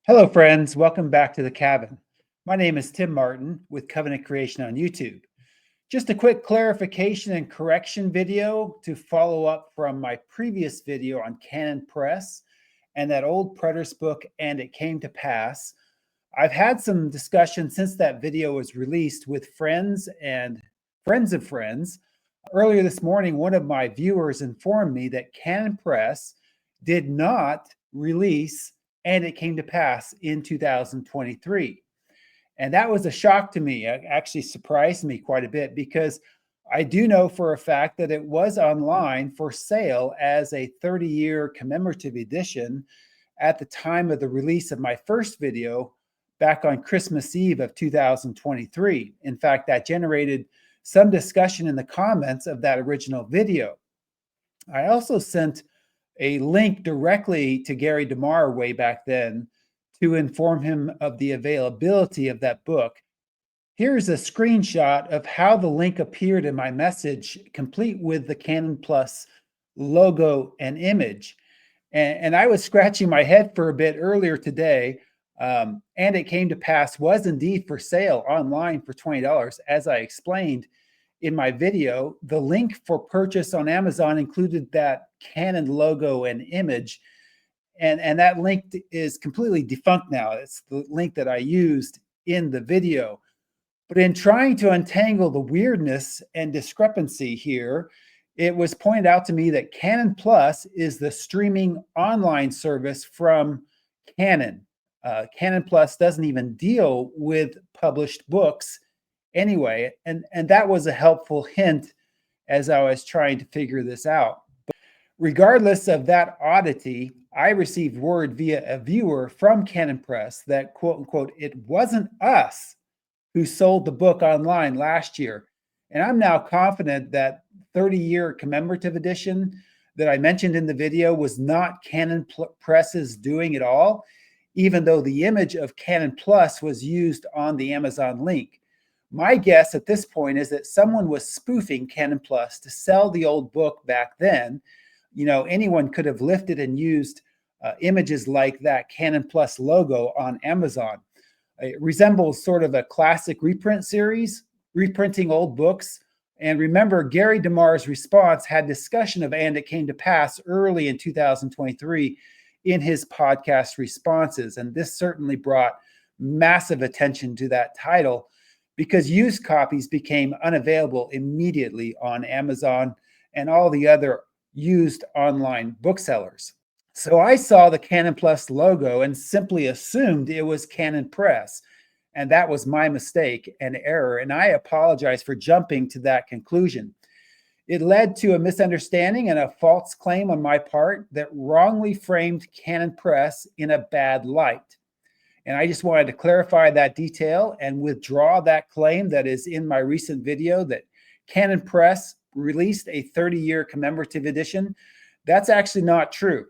Hello, friends. Welcome back to the cabin. My name is Tim Martin with Covenant Creation on YouTube. Just a quick clarification and correction video to follow up from my previous video on Canon Press and that old Preterist book, And It Came to Pass. I've had some discussion since that video was released with friends and friends of friends. Earlier this morning, one of my viewers informed me that Canon Press did not release And It Came to Pass in 2023. And that was a shock to me. It actually surprised me quite a bit because I do know for a fact that it was online for sale as a 30-year commemorative edition at the time of the release of my first video back on Christmas Eve of 2023. In fact, that generated some discussion in the comments of that original video. I also sent a link directly to Gary DeMar way back then to inform him of the availability of that book. Here's a screenshot of how the link appeared in my message, complete with the Canon Plus logo and image. And I was scratching my head for a bit earlier today. And It Came to Pass was indeed for sale online for $20. As I explained in my video, the link for purchase on Amazon included that Canon logo and image. And that link is completely defunct now. It's the link that I used in the video. But in trying to untangle the weirdness and discrepancy here, it was pointed out to me that Canon Plus is the streaming online service from Canon. Canon Plus doesn't even deal with published books anyway, and that was a helpful hint as I was trying to figure this out. But regardless of that oddity, I received word via a viewer from Canon Press that, quote unquote, it wasn't us who sold the book online last year. And I'm now confident that 30-year commemorative edition that I mentioned in the video was not Canon Press's doing at all, even though the image of Canon Plus was used on the Amazon link. My guess at this point is that someone was spoofing Canon Plus to sell the old book back then. You know, anyone could have lifted and used images like that Canon Plus logo on Amazon. It resembles sort of a classic reprint series, reprinting old books. And remember, Gary DeMar's response had discussion of And It Came to Pass early in 2023 in his podcast responses. And this certainly brought massive attention to that title because used copies became unavailable immediately on Amazon and all the other used online booksellers. So I saw the Canon Plus logo and simply assumed it was Canon Press. And that was my mistake and error. And I apologize for jumping to that conclusion. It led to a misunderstanding and a false claim on my part that wrongly framed Canon Press in a bad light. And I just wanted to clarify that detail and withdraw that claim that is in my recent video that Canon Press released a 30-year commemorative edition. That's actually not true.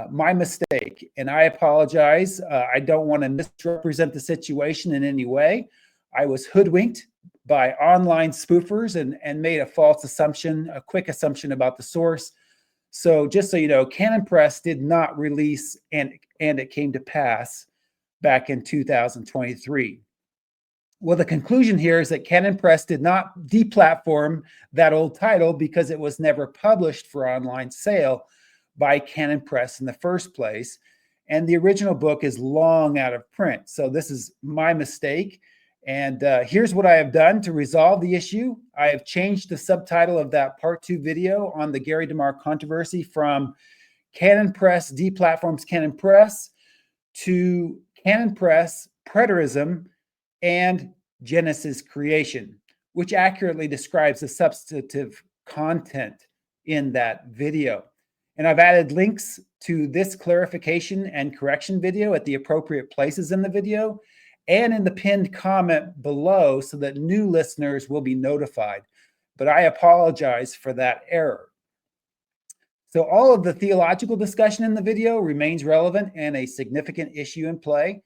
My mistake, and I apologize. I don't want to misrepresent the situation in any way. I was hoodwinked by online spoofers and made a false assumption, a quick assumption about the source. So just so you know, Canon Press did not release And It Came to Pass back in 2023. Well, the conclusion here is that Canon Press did not deplatform that old title because it was never published for online sale by Canon Press in the first place. And the original book is long out of print. So this is my mistake. And here's what I have done to resolve the issue. I have changed the subtitle of that part 2 video on the Gary DeMar Controversy from Canon Press deplatforms Canon Press to Canon Press Preterism and Genesis Creation, which accurately describes the substantive content in that video. And I've added links to this clarification and correction video at the appropriate places in the video and in the pinned comment below so that new listeners will be notified. But I apologize for that error. So all of the theological discussion in the video remains relevant and a significant issue in play.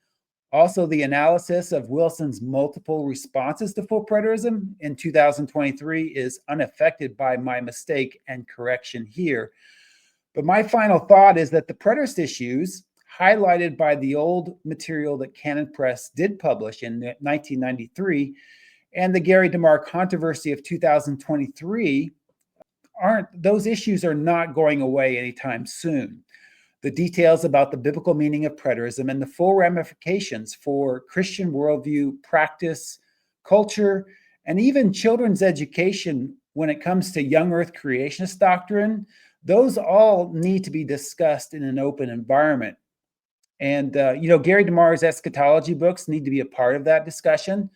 Also, the analysis of Wilson's multiple responses to full preterism in 2023 is unaffected by my mistake and correction here. But my final thought is that the preterist issues highlighted by the old material that Canon Press did publish in 1993 and the Gary DeMar Controversy of 2023, those issues are not going away anytime soon. The details about the biblical meaning of preterism and the full ramifications for Christian worldview, practice, culture, and even children's education when it comes to young earth creationist doctrine, those all need to be discussed in an open environment. And, Gary DeMar's eschatology books need to be a part of that discussion.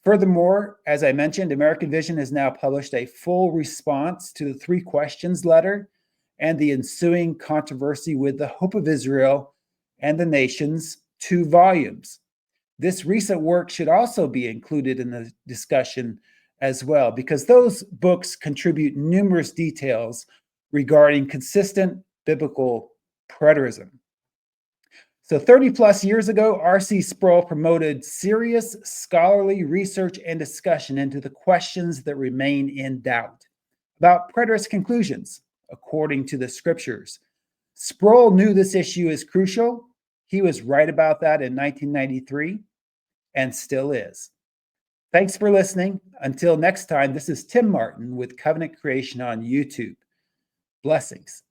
Furthermore, as I mentioned, American Vision has now published a full response to the 3 questions letter and the ensuing controversy with the Hope of Israel and the Nations, 2 volumes. This recent work should also be included in the discussion as well, because those books contribute numerous details regarding consistent biblical preterism. So 30 plus years ago, R.C. Sproul promoted serious scholarly research and discussion into the questions that remain in doubt about preterist conclusions according to the scriptures. Sproul knew this issue is crucial. He was right about that in 1993 and still is. Thanks for listening. Until next time, this is Tim Martin with Covenant Creation on YouTube. Blessings.